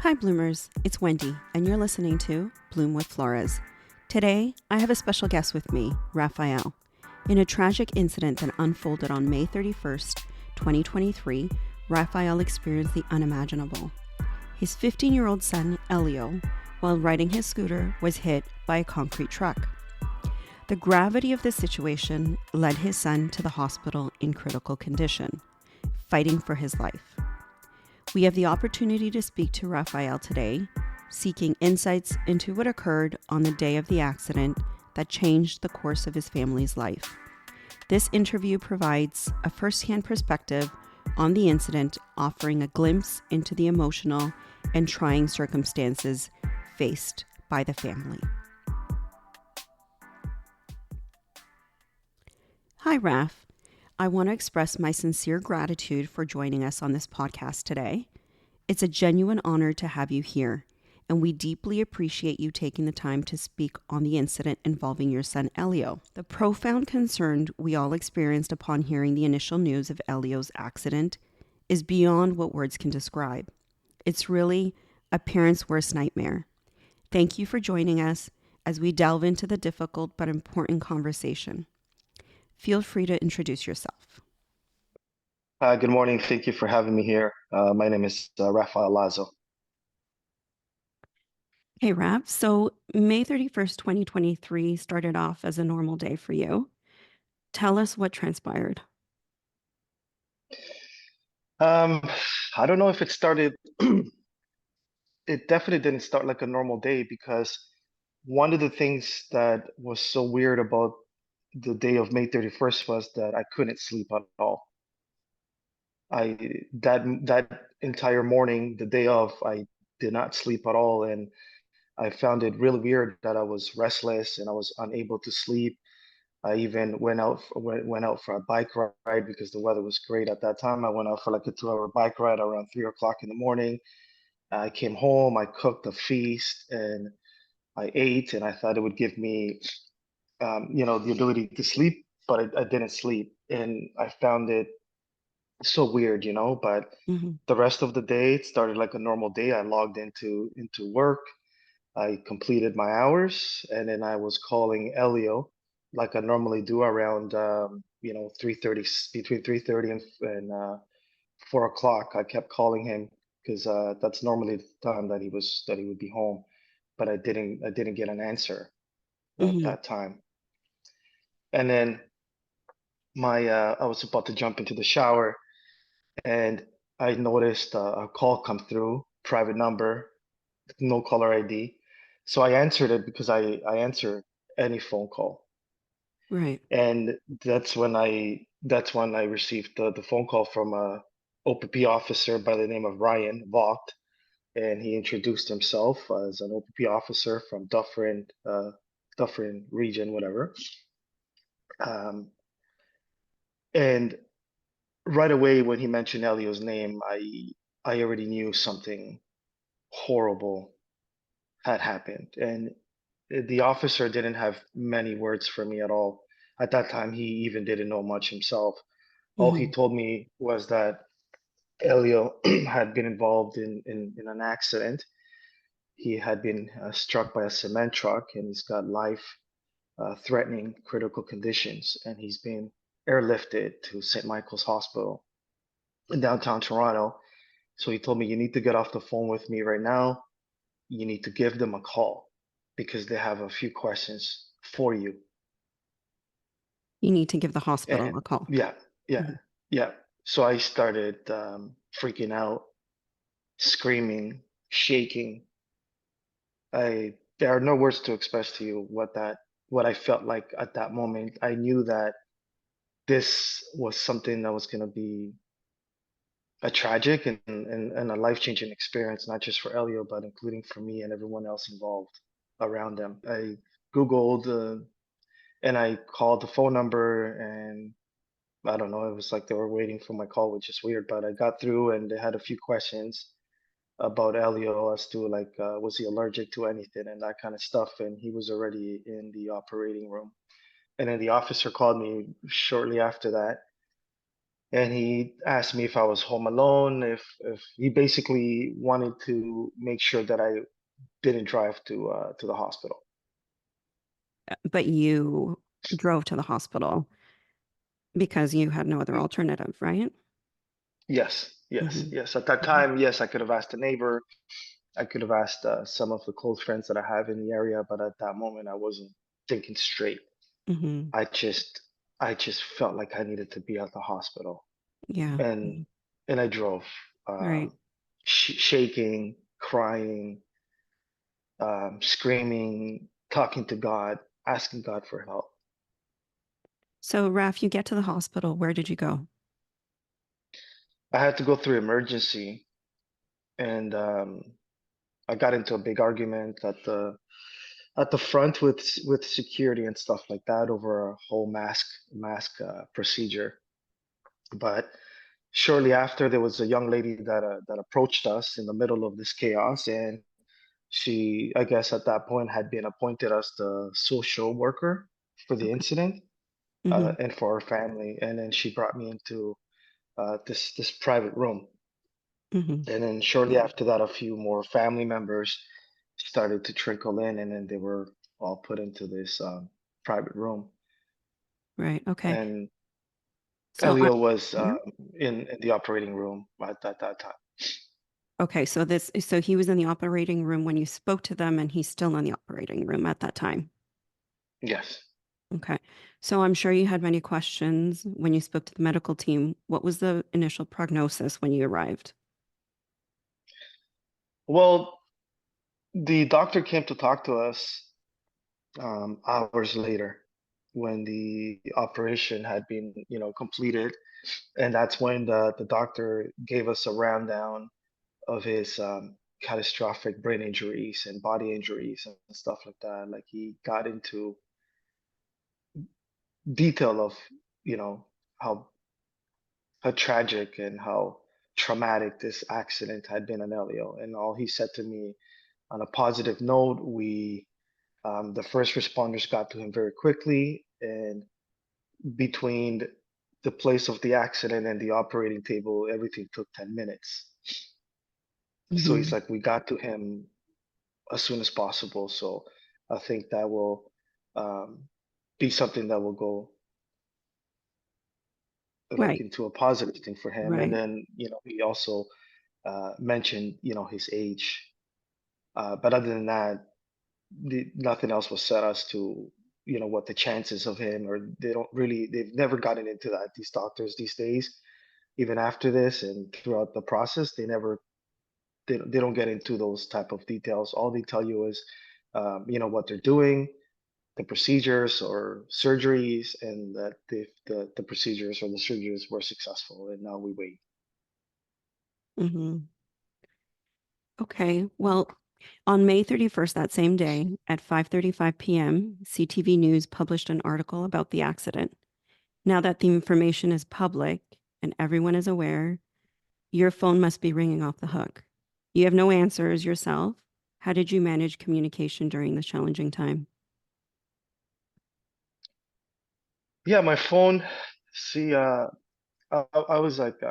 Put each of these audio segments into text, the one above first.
Hi, Bloomers. It's Wendy, and you're listening to Bloom with Flores. Today, I have a special guest with me, Raphael. In a tragic incident that unfolded on May 31st, 2023, Raphael experienced the unimaginable. His 15-year-old son, Elio, while riding his scooter, was hit by a concrete truck. The gravity of the situation led his son to the hospital in critical condition, fighting for his life. We have the opportunity to speak to Raphael today, seeking insights into what occurred on the day of the accident that changed the course of his family's life. This interview provides a first-hand perspective on the incident, offering a glimpse into the emotional and trying circumstances faced by the family. Hi, Raph. I want to express my sincere gratitude for joining us on this podcast today. It's a genuine honor to have you here, and we deeply appreciate you taking the time to speak on the incident involving your son, Elio. The profound concern we all experienced upon hearing the initial news of Elio's accident is beyond what words can describe. It's really a parent's worst nightmare. Thank you for joining us as we delve into the difficult but important conversation. Feel free to introduce yourself. Good morning. Thank you for having me here. My name is Rafael Lazo. Hey, Raph. So May 31st, 2023 started off as a normal day for you. Tell us what transpired. Um, I don't know if it started, it definitely didn't start like a normal day because one of the things that was so weird about the day of May 31st was that I couldn't sleep at all. I that entire morning, the day of, I did not sleep at all, and I found it really weird that I was restless and I was unable to sleep. I even went out for a bike ride because the weather was great at that time. I went out for like a 2-hour bike ride around 3 o'clock in the morning. I came home, I cooked a feast, and I ate, and I thought it would give me, the ability to sleep, but I didn't sleep, and I found it so weird, But Mm-hmm. the rest of the day, it started like a normal day. I logged into work. I completed my hours, and then I was calling Elio like I normally do around 3:30, between 3:30 and 4 o'clock. I kept calling him because that's normally the time that he would be home, but I didn't get an answer at Mm-hmm. that time. And then my I was about to jump into the shower, and I noticed a call come through, private number, no caller ID. So I answered it because I answer any phone call. Right. And that's when I received the phone call from a OPP officer by the name of Ryan Vogt, and he introduced himself as an OPP officer from Dufferin region, whatever. Um, and right away when he mentioned Elio's name, I already knew something horrible had happened, and the officer didn't have many words for me at all. At that time, he even didn't know much himself. All he Mm-hmm. told me was that Elio had been involved in an accident. He had been struck by a cement truck, and he's got life-threatening critical conditions, and he's been airlifted to St. Michael's Hospital in downtown Toronto. So he told me, you need to get off the phone with me right now. You need to give them a call because they have a few questions for you. You need to give the hospital And a call. yeah, yeah, Mm-hmm. yeah. So I started freaking out, screaming, shaking. There are no words to express to you what I felt like at that moment. I knew that this was something that was going to be a tragic and a life-changing experience, not just for Elio, but including for me and everyone else involved around them. I Googled and I called the phone number, and I don't know, it was like they were waiting for my call, which is weird, but I got through and they had a few questions about Elio as to like was he allergic to anything and that kind of stuff, and he was already in the operating room. And then the officer called me shortly after that, and he asked me if I was home alone, if he basically wanted to make sure that I didn't drive to the hospital. But you drove to the hospital because you had no other alternative, right? Yes, yes, Hmm. yes. At that time, yes, I could have asked a neighbor. I could have asked some of the close friends that I have in the area, but at that moment, I wasn't thinking straight. Hmm. I just, I just felt like I needed to be at the hospital, Yeah. and Mhm. and I drove, Right. shaking, crying, screaming, talking to God, asking God for help. So, Raf, you get to the hospital. Where did you go? I had to go through emergency, and I got into a big argument at the front with security and stuff like that over a whole mask procedure. But shortly after, there was a young lady that approached us in the middle of this chaos, and she, I guess, at that point had been appointed as the social worker for the Okay. incident Hmm. and for our family. And then she brought me into this private room. Hmm. And then shortly after that, a few more family members started to trickle in, and then they were all put into this private room. Right. Okay. And So, Elio was yeah. in the operating room at that time. Okay. So he was in the operating room when you spoke to them, and he's still in the operating room at that time. Yes. Okay. So I'm sure you had many questions when you spoke to the medical team. What was the initial prognosis when you arrived? Well, the doctor came to talk to us hours later when the operation had been, completed, and that's when the doctor gave us a rundown of his catastrophic brain injuries and body injuries and stuff like that. Like he got into detail of, you know, how how tragic and how traumatic this accident had been on Elio. And all he said to me on a positive note, the first responders got to him very quickly, and between the place of the accident and the operating table, everything took 10 minutes. So he's Hmm. like, we got to him as soon as possible. So I think that will um, be something that will go like Right. into a positive thing for him. And Right. then, he also mentioned, his age. But other than that, nothing else was said as to, what the chances of him, or they've never gotten into that. These doctors these days, even after this and throughout the process, they don't get into those type of details. All they tell you is, what they're doing, the procedures or surgeries, and that the procedures or the surgeries were successful, and now we wait. Hmm. Okay. Well, on May 31st, that same day at 5:35 p.m., CTV News published an article about the accident. Now that the information is public and everyone is aware, your phone must be ringing off the hook. You have no answers yourself. How did you manage communication during this challenging time? Yeah, my phone. See, I was like,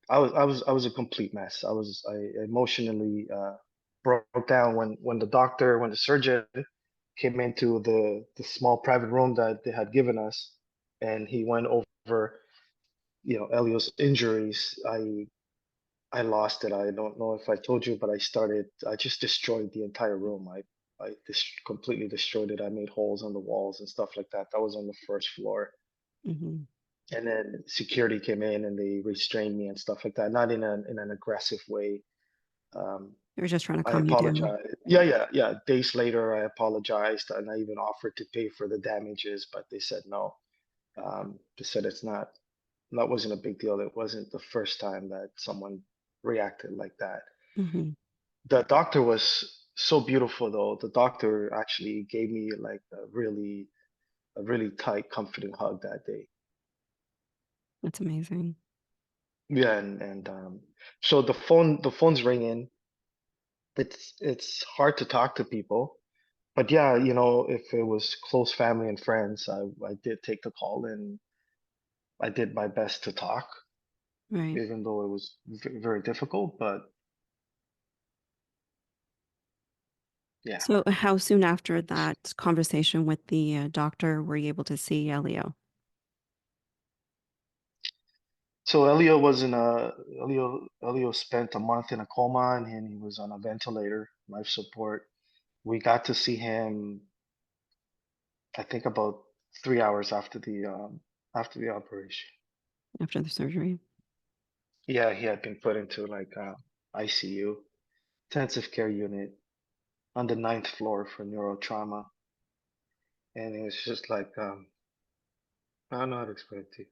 I was a complete mess. I emotionally broke down when when the surgeon came into the small private room that they had given us, and he went over, Elio's injuries. I lost it. I don't know if I told you, but I just destroyed the entire room. I completely destroyed it. I made holes on the walls and stuff like that. That was on the first floor. Hmm. And then security came in and they restrained me and stuff like that. Not in an aggressive way. Um, They were just trying to I calm you down. apologize. Yeah. Days later, I apologized and I even offered to pay for the damages, but they said no. They said that wasn't a big deal. It wasn't the first time that someone reacted like that. Hmm. The doctor was so beautiful though. The doctor actually gave me like a really tight, comforting hug that day. That's amazing. Yeah, and so the phone's ringing. It's hard to talk to people, but yeah, if it was close family and friends, I did take the call, and I did my best to talk, Right. even though it was very difficult. But yeah. So, how soon after that conversation with the doctor were you able to see Elio? So Elio spent a month in a coma and he was on a ventilator, life support. We got to see him, I think, about 3 hours after the operation. After the surgery? Yeah, he had been put into like ICU, intensive care unit, on the ninth floor for neurotrauma, and it was just like I don't know how to explain it to you.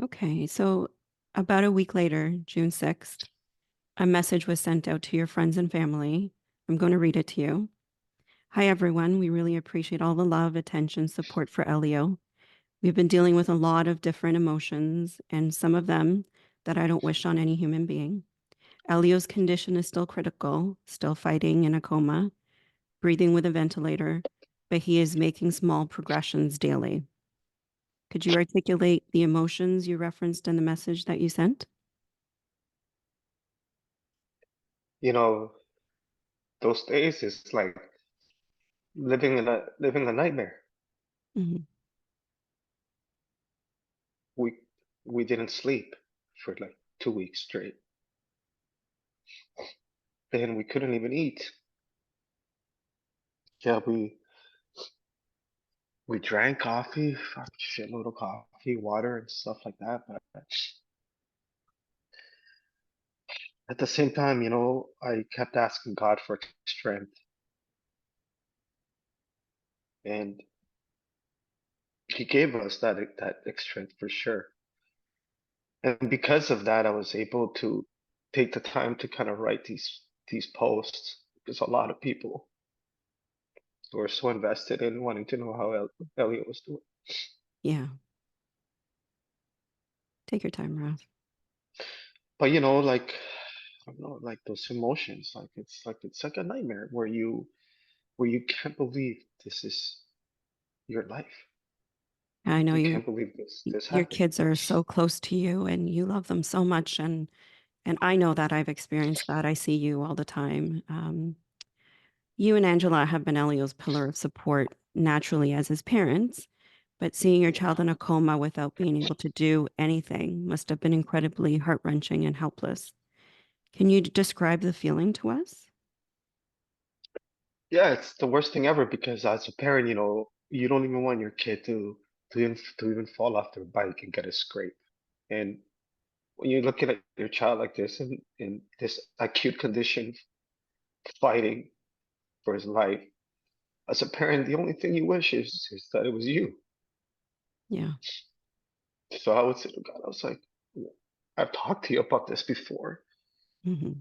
Okay. So, about a week later, June 6th, a message was sent out to your friends and family. I'm going to read it to you. Hi, everyone. We really appreciate all the love, attention, support for Elio. We've been dealing with a lot of different emotions, and some of them that I don't wish on any human being. Elio's condition is still critical, still fighting in a coma, breathing with a ventilator, but he is making small progressions daily. Could you articulate the emotions you referenced in the message that you sent? You know, those days is like living a nightmare. Mhm. We we didn't sleep for like 2 weeks straight, and we couldn't even eat. Yeah, we drank coffee, fuck, shitload of coffee, water, and stuff like that. But at the same time, I kept asking God for strength, and He gave us that strength for sure. And because of that, I was able to take the time to kind of write these posts because a lot of people were so invested in wanting to know how Elliot was doing. Yeah. Take your time, Ralph. But like I don't know, like those emotions, like it's like a nightmare where you can't believe this is your life. I know You can't believe this your happened. kids are so close to you and you love them so much, and I know that I've experienced that. I see you all the time. You and Angela have been Elio's pillar of support naturally as his parents, but seeing your child in a coma without being able to do anything must have been incredibly heart-wrenching and helpless. Can you describe the feeling to us? Yeah, it's the worst thing ever because as a parent, you don't even want your kid to even fall off their bike and get a scrape. And when you're looking at your child like this in this acute condition, fighting for his life, as a parent, the only thing you wish is that it was you. Yeah. So I would say to God, I was like, I've talked to you about this before. Hmm.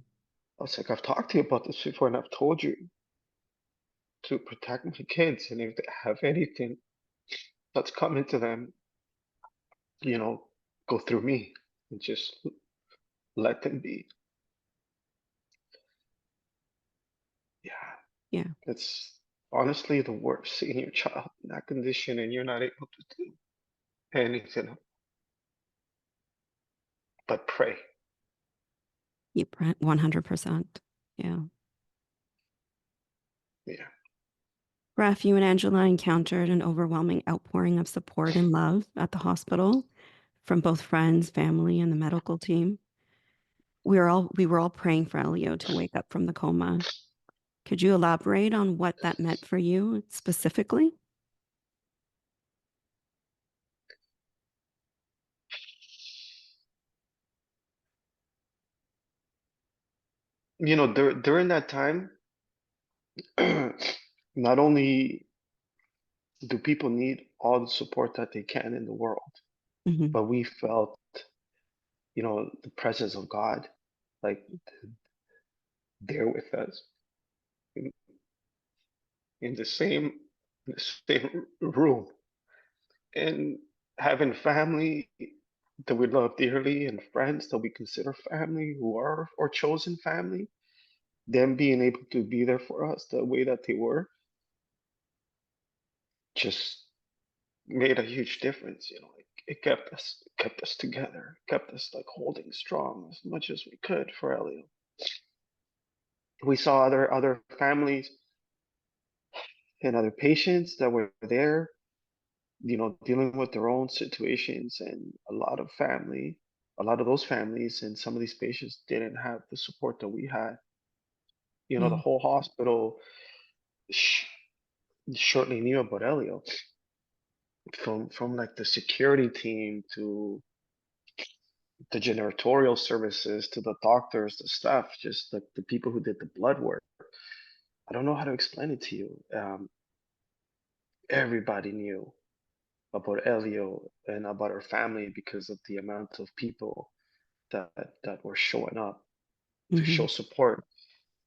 I was like, I've talked to you about this before, and I've told you to protect my kids, and if they have anything that's coming to them, you know, go through me and just let them be. Yeah, Yeah. it's honestly the worst seeing your child in that condition and you're not able to do anything but pray. You 100%. Yeah. Yeah. Raph, you and Angela encountered an overwhelming outpouring of support and love at the hospital from both friends, family, and the medical team. We were all praying for Elio to wake up from the coma. Could you elaborate on what that meant for you specifically? During that time, not only do people need all the support that they can in the world, Hmm. but we felt, the presence of God, like there with us in, in the same room, and having family that we love dearly and friends that we consider family who are our chosen family, them being able to be there for us the way that they were, just made a huge difference. It kept us together, kept us like holding strong as much as we could for Elio. We saw other families and other patients that were there, dealing with their own situations, and a lot of those families and some of these patients didn't have the support that we had. The Mm. whole hospital sh- shortly knew about Elio, from like the security team to the janitorial services to the doctors, the staff, just like the people who did the blood work. I don't know how to explain it to you. Everybody knew about Elio and about our family because of the amount of people that were showing up to Hmm. show support.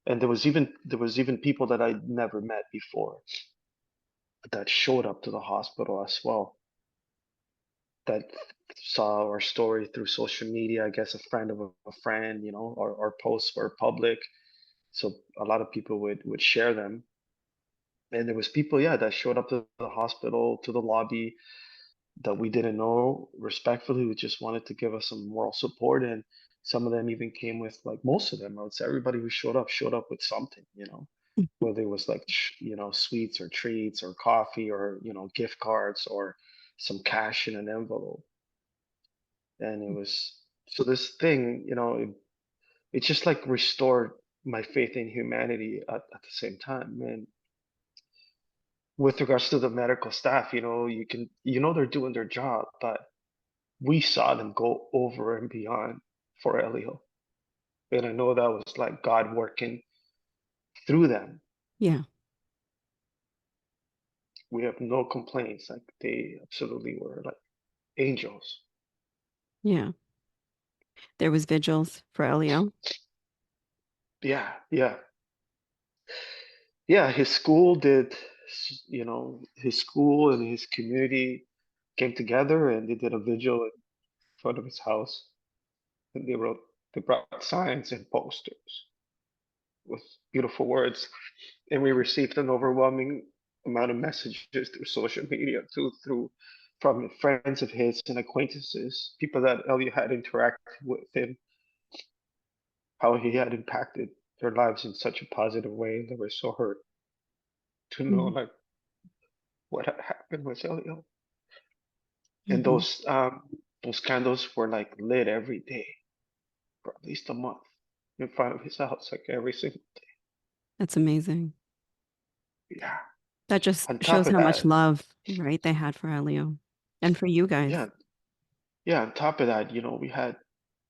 And there was even people that I'd never met before that showed up to the hospital as well, that saw our story through social media. I guess a friend of a friend, our posts were public, so a lot of people would share them. And there was people, yeah, that showed up to the hospital, to the lobby, that we didn't know, respectfully, who just wanted to give us some moral support. And some of them even came with, like, most of them, I would say everybody who showed up with something, whether it was like sweets or treats or coffee or gift cards or some cash in an envelope. And it was, so this thing, it just like restored my faith in humanity at the same time. And with regards to the medical staff, they're doing their job, but we saw them go over and beyond for Elio. And I know that was like God working through them. Yeah. We have no complaints. Like, they absolutely were like angels. Yeah. There was vigils for Elio. Yeah, yeah, yeah. His school and his community came together and they did a vigil in front of his house. And they brought signs and posters with beautiful words. And we received an overwhelming amount of messages through social media, through from friends of his and acquaintances, people that Elliot had interacted with him, how he had impacted their lives in such a positive way. They were so hurt to know Hmm. like what had happened with Elliot. And Hmm. those candles were like lit every day for at least a month in front of his house, like every single That's amazing. day. Yeah. That just On top shows of how much that, love, right, they had for Elio and for you yeah, guys. yeah. On top of that, we had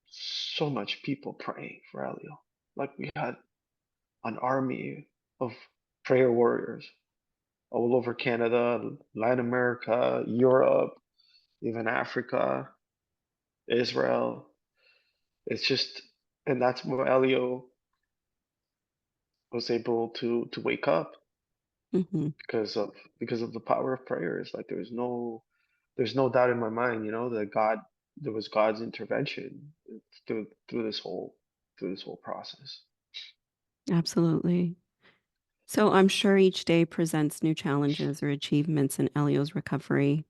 so much people praying for Elio. Like, we had an army of prayer warriors all over Canada, Latin America, Europe, even Africa, Israel. It's just, and that's where Elio was able to wake up Hmm. because of the power of prayers. Like, there's no doubt in my mind, that there was God's intervention through this whole process. Absolutely. So I'm sure each day presents new challenges or achievements in Elio's recovery.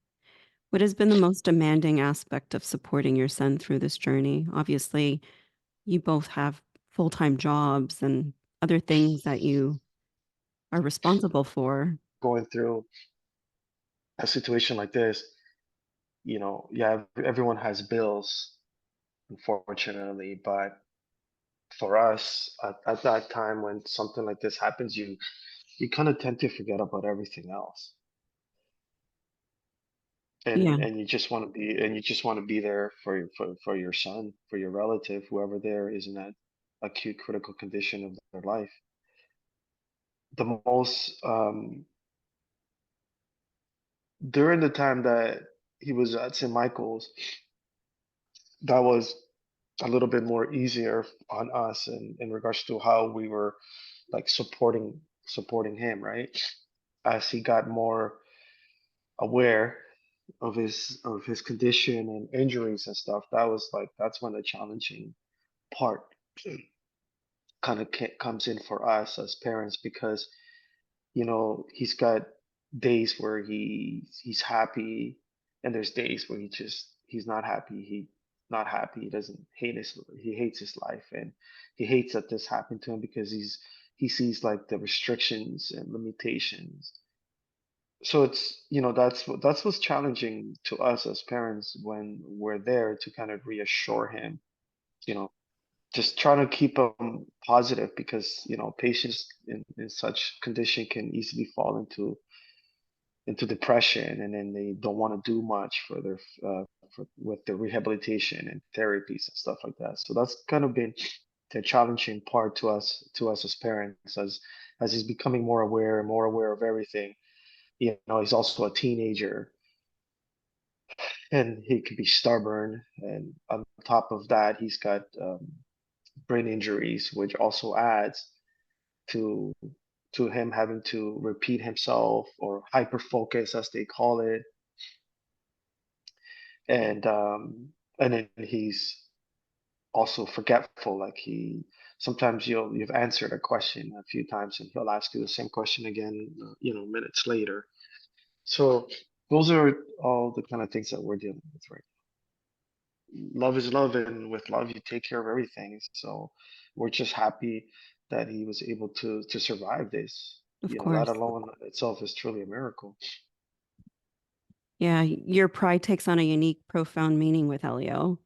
What has been the most demanding aspect of supporting your son through this journey? Obviously, you both have full-time jobs and other things that you are responsible for. Going through a situation like this, yeah, everyone has bills, unfortunately, but for us at that time when something like this happens, you kind of tend to forget about everything else, and Yeah, and you just want to be there for your son, for your relative, whoever there is in that acute critical condition of their life. The most During the time that he was at St. Michael's, that was a little bit more easier on us in regards to how we were like supporting him, right? As he got more aware of his condition and injuries and stuff, that's when the challenging part kind of comes in for us as parents, because he's got days where he's happy, and there's days where he's not happy. He doesn't hate he hates his life, and he hates that this happened to him because he sees like the restrictions and limitations. So it's, that's what's challenging to us as parents when we're there to kind of reassure him, you know just trying to keep him positive, because patients in such condition can easily fall into depression, and then they don't want to do much for their with their rehabilitation and therapies and stuff like that. So that's kind of been the challenging part to us as parents, as he's becoming more aware of everything. He's also a teenager, and he can be stubborn, and on top of that he's got brain injuries, which also adds to him having to repeat himself, or hyper focus as they call it. And then he's also forgetful. Like, he sometimes you've answered a question a few times, and he'll ask you the same question again, minutes later. So those are all the kind of things that we're dealing with right now. Love is love, and with love you take care of everything. So we're just happy that he was able to survive this. Of That course. alone itself is truly a miracle. Yeah, your pride takes on a unique, profound meaning with Elio.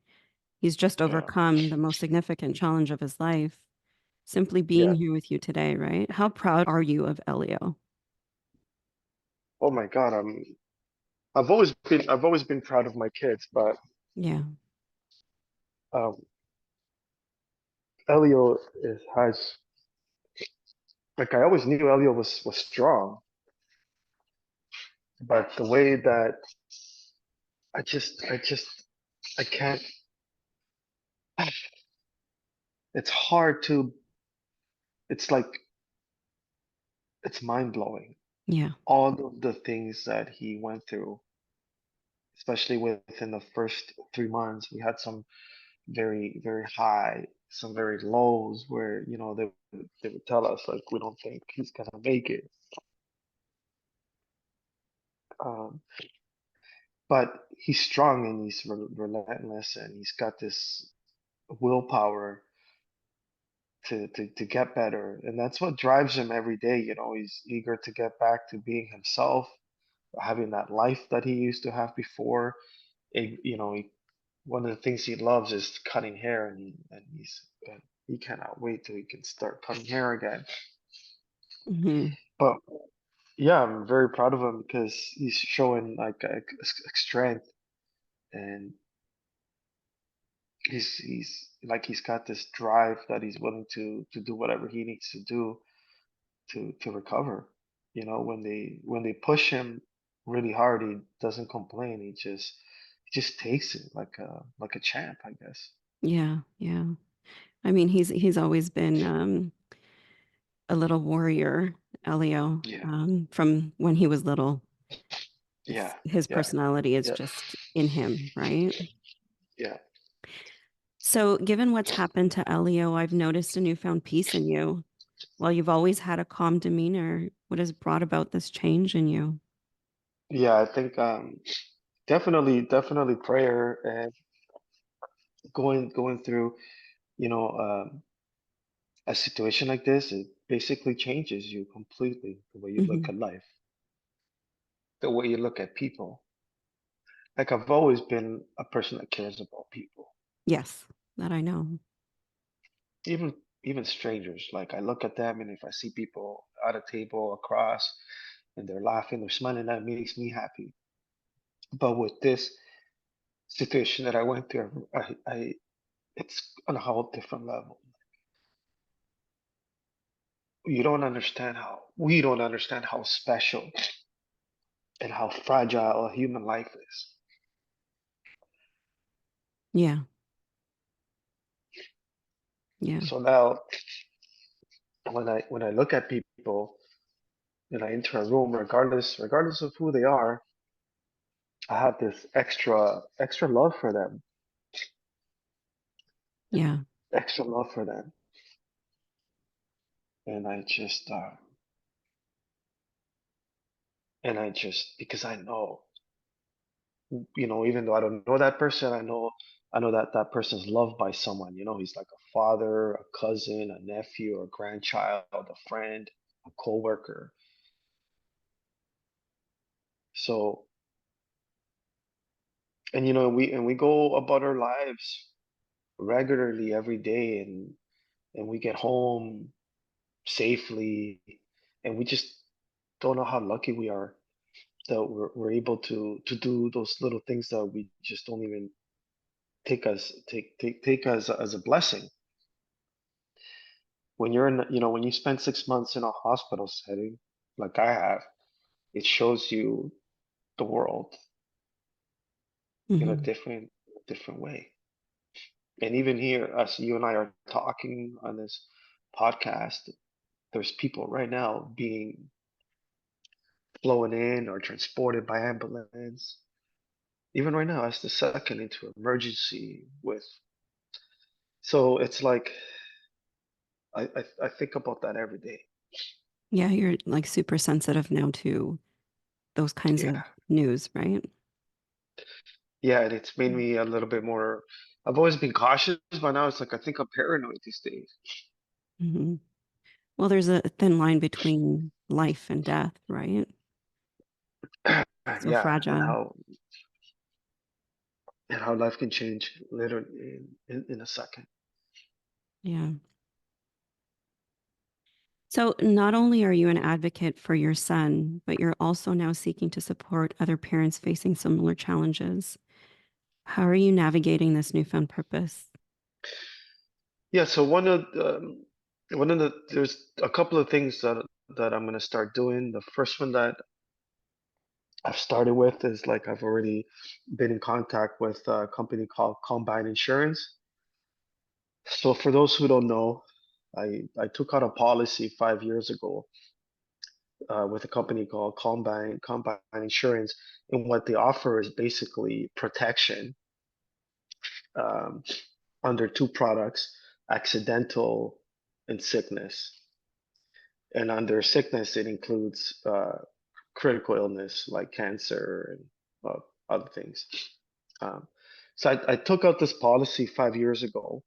He's just Yeah. overcome the most significant challenge of his life, simply being Yeah. here with you today, right? How proud are you of Elio? Oh my God. I've always been proud of my kids, but Yeah. um, Elio has, like, I always knew Elio was strong, but the way that I can't. It's hard to. It's like, it's mind blowing. Yeah. All of the things that he went through, especially within the first 3 months. We had some very, very high, some very lows, where they would tell us, like, we don't think he's gonna make it. Um, but he's strong, and he's relentless, and he's got this willpower to get better, and that's what drives him every day. He's eager to get back to being himself, having that life that he used to have before. One of the things he loves is cutting hair, he cannot wait till he can start cutting hair again. Hmm. But yeah, I'm very proud of him because he's showing like a strength, and he's got this drive that he's willing to do whatever he needs to do to recover. When they push him really hard, he doesn't complain. He just takes it like a champ, I guess. Yeah. Yeah. I mean, he's always been a little warrior, Elio, Yeah, from when he was little. yeah, His yeah, personality is yeah, just in him, right? yeah, So, given what's happened to Elio, I've noticed a newfound peace in you. While you've always had a calm demeanor, what has brought about this change in you? yeah. I think definitely prayer, and going through you know a situation like this. It basically changes you completely, the way you look Hmm. at life, the way you look at people. Like, I've always been a person that cares about people, Yes, that I know. even even strangers. Like, I look at them, and if I see people at a table across, and they're laughing, they're smiling, that makes me happy. But with this situation that I went through, it's on a whole different level. We don't understand how special and how fragile a human life is. Yeah, yeah, So now, when I look at people, and I enter a room, regardless of who they are, I have this extra love for them, yeah, extra love for them, and I just And I just, because I know, even though I don't know that person, I know that that person's loved by someone. He's like a father, a cousin, a nephew, a grandchild, a friend, a coworker. So, and we go about our lives regularly every day, and we get home safely, and we just don't know how lucky we are that we're able to do those little things that we just don't even take as a blessing. When when you spend 6 months in a hospital setting, like I have, it shows you the world in a Hmm. different way. And even here, as you and I are talking on this podcast, there's people right now being flown in or transported by ambulance. Even right now, as the second into emergency with. So it's like I think about that every day. Yeah, you're like super sensitive now to those kinds of Yeah, news, right? yeah, and it's made me a little bit more. I've always been cautious, but now it's like I think I'm paranoid these days. Hmm. Well, there's a thin line between life and death, right? So Yeah, fragile. and how life can change literally in a second. Yeah. So not only are you an advocate for your son, but you're also now seeking to support other parents facing similar challenges. How are you navigating this newfound purpose? Yeah, so one of the there's a couple of things that I'm gonna start doing. The first one that I've started with is like I've already been in contact with a company called Combine Insurance. So for those who don't know, I took out a policy 5 years ago with a company called Combine Insurance, and what they offer is basically protection um, under two products: accidental and sickness. And under sickness, it includes critical illness like cancer and other things. Um, so I took out this policy 5 years ago,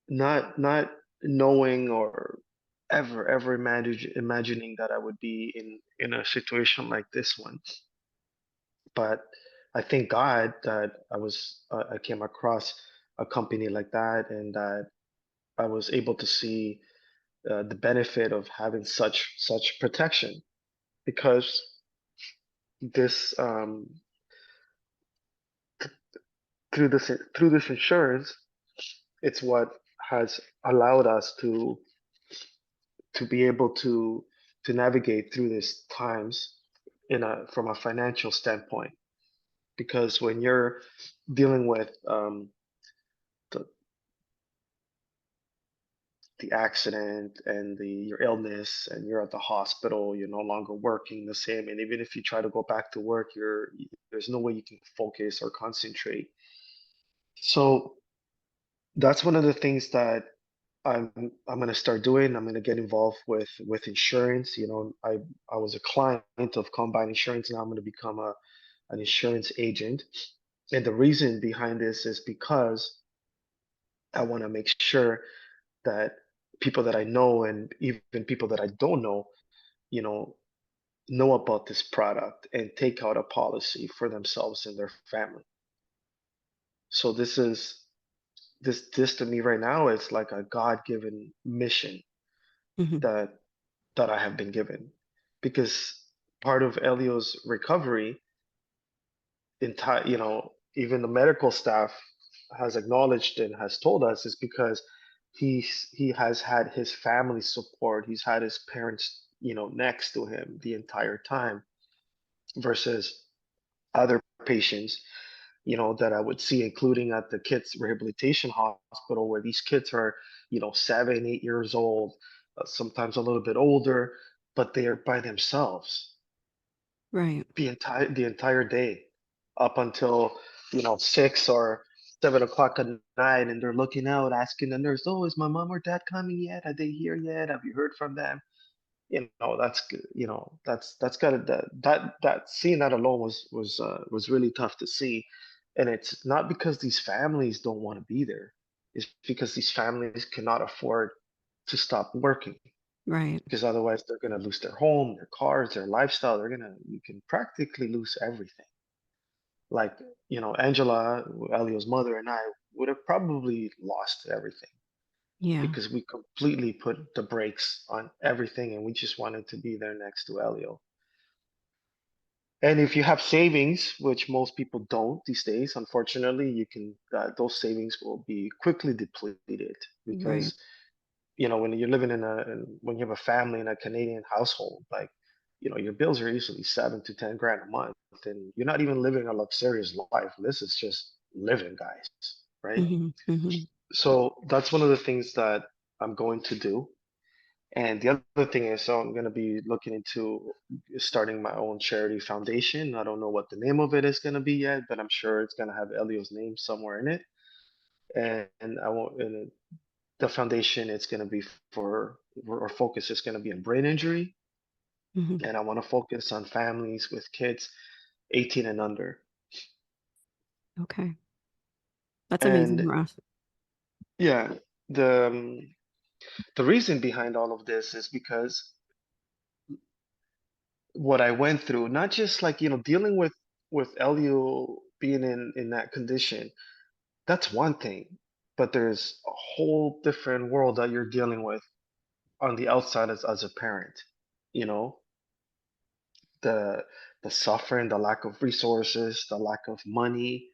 not knowing or ever imagining that I would be in a situation like this one. But I thank God that I came across a company like that, and that I was able to see the benefit of having such protection, because this through this insurance, it's what has allowed us to be able to navigate through these times in a from a financial standpoint. Because when you're dealing with the, the accident and your illness, and you're at the hospital, you're no longer working the same, and even if you try to go back to work, there's no way you can focus or concentrate. So that's one of the things that I'm gonna start doing. I'm gonna get involved with insurance. I was a client of Combine Insurance. Now I'm gonna become an insurance agent. And the reason behind this is because I want to make sure that people that I know, and even people that I don't you know, know about this product and take out a policy for themselves and their family. So this to me right now is like a God-given mission Hmm. that I have been given, because part of Elio's recovery, even the medical staff has acknowledged and has told us, is because he has had his family support. He's had his parents, next to him the entire time, versus other patients, that I would see, including at the kids rehabilitation hospital, where these kids are, 7, 8 years old, sometimes a little bit older, but they are by themselves Right. the entire day, up until 6 or 7 o'clock at night, and they're looking out, asking the nurse, "Oh, is my mom or dad coming yet? Are they here yet? Have you heard from them?" that's got to, that seeing that alone was really tough to see. And it's not because these families don't want to be there. It's because these families cannot afford to stop working, Right. because otherwise they're going to lose their home, their cars, their lifestyle. You can practically lose everything. Like, Angela, Elio's mother, and I would have probably lost everything Yeah. because we completely put the brakes on everything and we just wanted to be there next to Elio. And if you have savings, which most people don't these days, unfortunately, those savings will be quickly depleted Right. because when you're living when you have a family in a Canadian household, like, your bills are usually 7 to 10 grand a month, and you're not even living a luxurious life. This is just living, guys, right? Hmm. Hmm. So that's one of the things that I'm going to do. And the other thing is, so I'm going to be looking into starting my own charity foundation. I don't know what the name of it is going to be yet, but I'm sure it's going to have Elio's name somewhere in it. And I won't. And the foundation, it's going to be for, or focus is going to be on brain injury, Hmm. and I want to focus on families with kids 18 and under. Okay. That's amazing, And Ross. yeah, the um, the reason behind all of this is because what I went through, not just like, dealing with Elio being in that condition, that's one thing, but there's a whole different world that you're dealing with on the outside as a parent. You know, the the suffering, the lack of resources, the lack of money,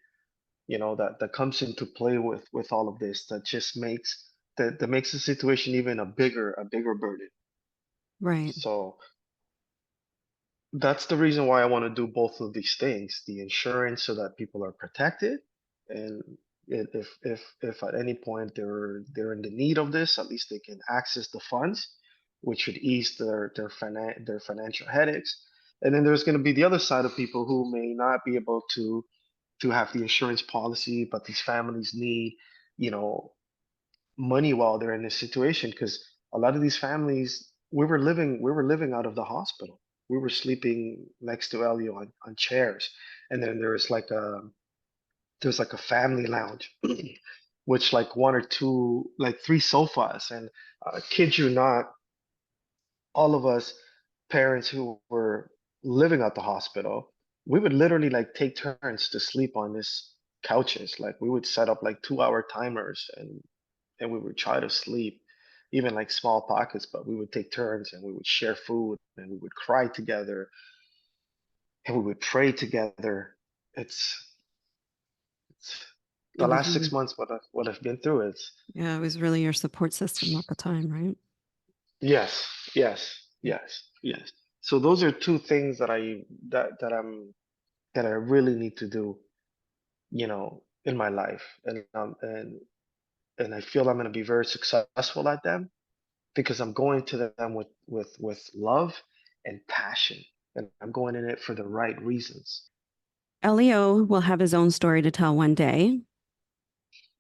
that comes into play with all of this, that just makes the situation even a bigger burden. Right. So that's the reason why I want to do both of these things, the insurance so that people are protected, and if at any point they're in the need of this, at least they can access the funds, which would ease their financial headaches. And then there's going to be the other side of people who may not be able to have the insurance policy, but these families need, you know, money while they're in this situation, because a lot of these families, we were living out of the hospital. We were sleeping next to Elio on chairs, and then there's like a family lounge, which like one or two, like three sofas, and kid you not, all of us parents who were living at the hospital, we would literally like take turns to sleep on this couches. Like we would set up like 2-hour timers, and we would try to sleep, even like small pockets, but we would take turns and we would share food and we would cry together and we would pray together. It's It the was last six really, months what I've been through. It's yeah, it was really your support system at the time, right? yes, yes, yes, yes. So those are two things that I really need to do, in my life, and I feel I'm going to be very successful at them because I'm going to them with love and passion, and I'm going in it for the right reasons. Elio will have his own story to tell one day,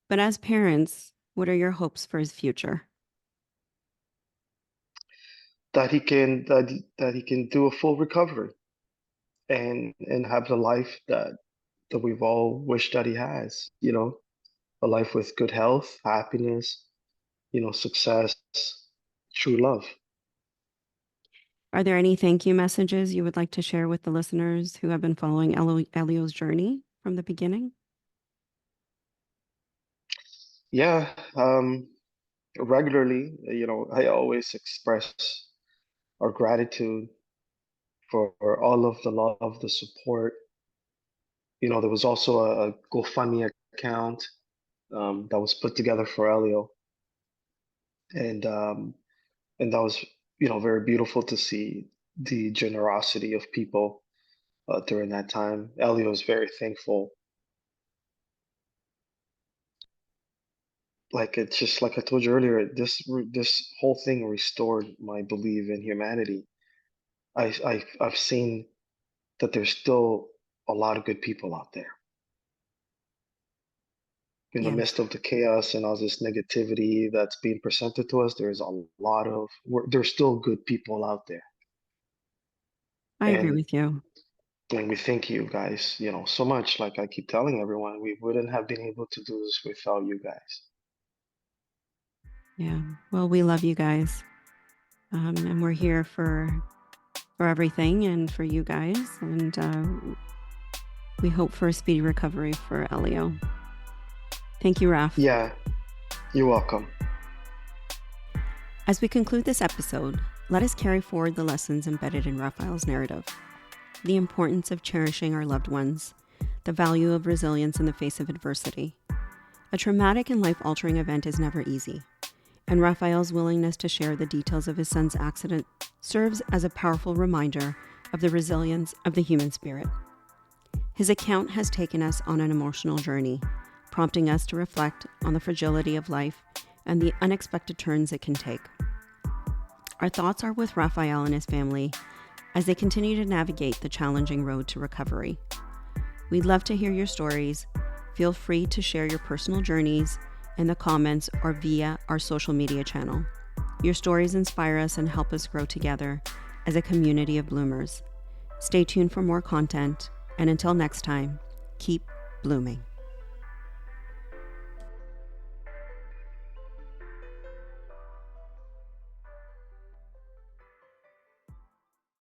but as parents, what are your hopes for his future? That he can do a full recovery and have the life that we've all wished that he has. A life with good health, happiness, success, true love. Are there any thank you messages you would like to share with the listeners who have been following Elio's journey from the beginning? Yeah, regularly, I always express our gratitude for all of the love, the support. There was also a GoFundMe account that was put together for Elio, and that was, very beautiful to see the generosity of people during that time. Elio is very thankful. Like, it's just like I told you earlier, this whole thing restored my belief in humanity. I've seen that there's still a lot of good people out there. in the Yeah, midst of the chaos and all this negativity that's being presented to us, there's a lot of there's still good people out there. I agree And with you. and we thank you guys, so much. Like I keep telling everyone, we wouldn't have been able to do this without you guys. Yeah. Well, we love you guys. And we're here for everything and for you guys. And we hope for a speedy recovery for Elio. Thank you, Raf. Yeah, you're welcome. As we conclude this episode, let us carry forward the lessons embedded in Raphael's narrative. The importance of cherishing our loved ones, the value of resilience in the face of adversity. A traumatic and life-altering event is never easy, and Raphael's willingness to share the details of his son's accident serves as a powerful reminder of the resilience of the human spirit. His account has taken us on an emotional journey, prompting us to reflect on the fragility of life and the unexpected turns it can take. Our thoughts are with Raphael and his family as they continue to navigate the challenging road to recovery. We'd love to hear your stories. Feel free to share your personal journeys in the comments or via our social media channel. Your stories inspire us and help us grow together as a community of bloomers. Stay tuned for more content, and until next time, keep blooming.